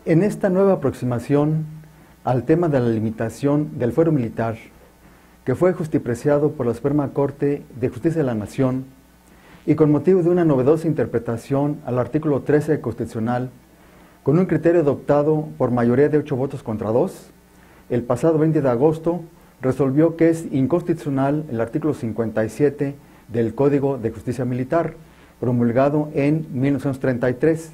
En esta nueva aproximación al tema de la limitación del fuero militar, que fue justipreciado por la Suprema Corte de Justicia de la Nación y con motivo de una novedosa interpretación al artículo 13 constitucional, con un criterio adoptado por mayoría de 8 votos contra 2, el pasado 20 de agosto resolvió que es inconstitucional el artículo 57 del Código de Justicia Militar, promulgado en 1933,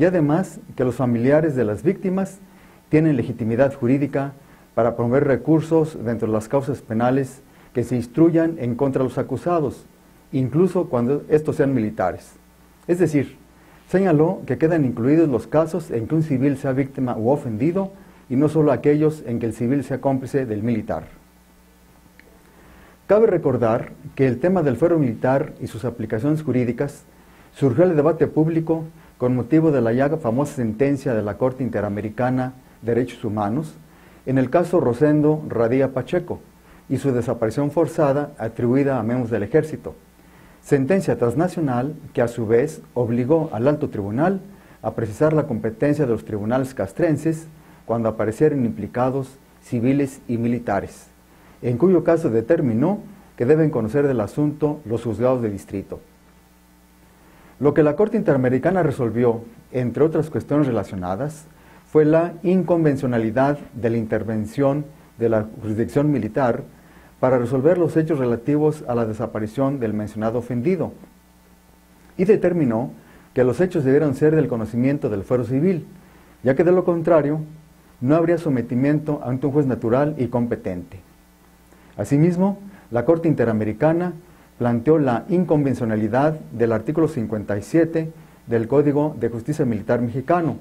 y además que los familiares de las víctimas tienen legitimidad jurídica para promover recursos dentro de las causas penales que se instruyan en contra de los acusados, incluso cuando estos sean militares. Es decir, señaló que quedan incluidos los casos en que un civil sea víctima u ofendido y no solo aquellos en que el civil sea cómplice del militar. Cabe recordar que el tema del fuero militar y sus aplicaciones jurídicas surgió al debate público con motivo de la ya famosa sentencia de la Corte Interamericana de Derechos Humanos en el caso Rosendo Radilla Pacheco y su desaparición forzada atribuida a miembros del Ejército. Sentencia transnacional que a su vez obligó al alto tribunal a precisar la competencia de los tribunales castrenses cuando aparecieron implicados civiles y militares, en cuyo caso determinó que deben conocer del asunto los juzgados de distrito. Lo que la Corte Interamericana resolvió, entre otras cuestiones relacionadas, fue la inconvencionalidad de la intervención de la jurisdicción militar para resolver los hechos relativos a la desaparición del mencionado ofendido, y determinó que los hechos debieron ser del conocimiento del fuero civil, ya que de lo contrario no habría sometimiento ante un juez natural y competente. Asimismo, la Corte Interamericana planteó la inconvencionalidad del artículo 57 del Código de Justicia Militar Mexicano,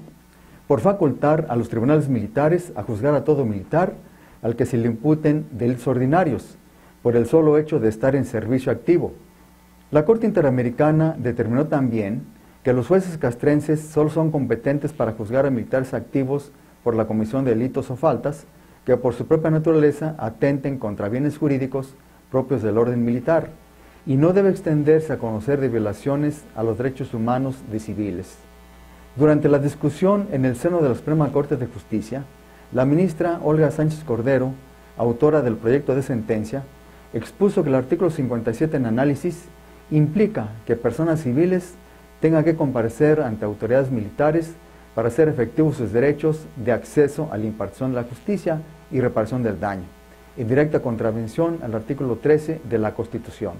por facultar a los tribunales militares a juzgar a todo militar al que se le imputen delitos ordinarios, por el solo hecho de estar en servicio activo. La Corte Interamericana determinó también que los jueces castrenses solo son competentes para juzgar a militares activos por la comisión de delitos o faltas que por su propia naturaleza atenten contra bienes jurídicos propios del orden militar, y no debe extenderse a conocer de violaciones a los derechos humanos de civiles. Durante la discusión en el seno de la Suprema Corte de Justicia, la ministra Olga Sánchez Cordero, autora del proyecto de sentencia, expuso que el artículo 57 en análisis implica que personas civiles tengan que comparecer ante autoridades militares para hacer efectivos sus derechos de acceso a la impartición de la justicia y reparación del daño, en directa contravención al artículo 13 de la Constitución.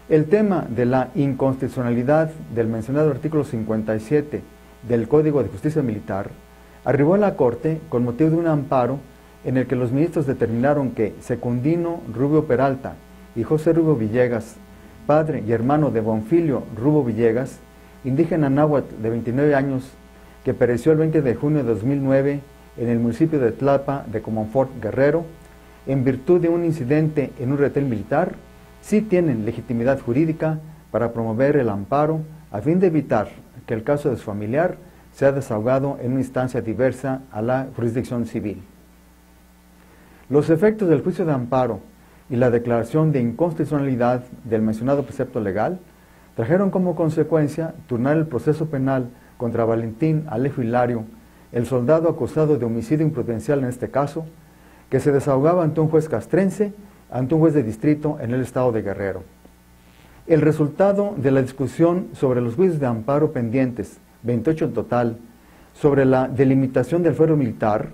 El tema de la inconstitucionalidad del mencionado artículo 57 del Código de Justicia Militar arribó a la Corte con motivo de un amparo en el que los ministros determinaron que Secundino Rubio Peralta y José Rubio Villegas, padre y hermano de Bonfilio Rubio Villegas, indígena náhuatl de 29 años, que pereció el 20 de junio de 2009 en el municipio de Tlapa de Comonfort, Guerrero, en virtud de un incidente en un retén militar, sí tienen legitimidad jurídica para promover el amparo a fin de evitar que el caso de su familiar sea desahogado en una instancia diversa a la jurisdicción civil. Los efectos del juicio de amparo y la declaración de inconstitucionalidad del mencionado precepto legal trajeron como consecuencia turnar el proceso penal contra Valentín Alejo Hilario, el soldado acusado de homicidio imprudencial en este caso, que se desahogaba ante un juez castrense, ante un juez de distrito en el estado de Guerrero. El resultado de la discusión sobre los juicios de amparo pendientes, 28 en total, sobre la delimitación del fuero militar,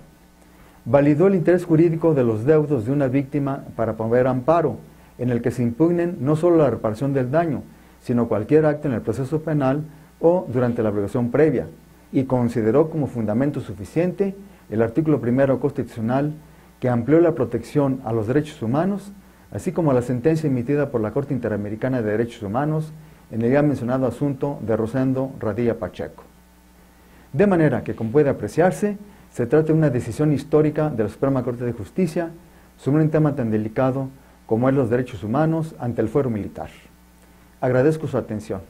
validó el interés jurídico de los deudos de una víctima para promover amparo, en el que se impugnen no solo la reparación del daño, sino cualquier acto en el proceso penal o durante la obligación previa, y consideró como fundamento suficiente el artículo 1 constitucional que amplió la protección a los derechos humanos, así como la sentencia emitida por la Corte Interamericana de Derechos Humanos en el ya mencionado asunto de Rosendo Radilla Pacheco. De manera que, como puede apreciarse, se trata de una decisión histórica de la Suprema Corte de Justicia sobre un tema tan delicado como es los derechos humanos ante el fuero militar. Agradezco su atención.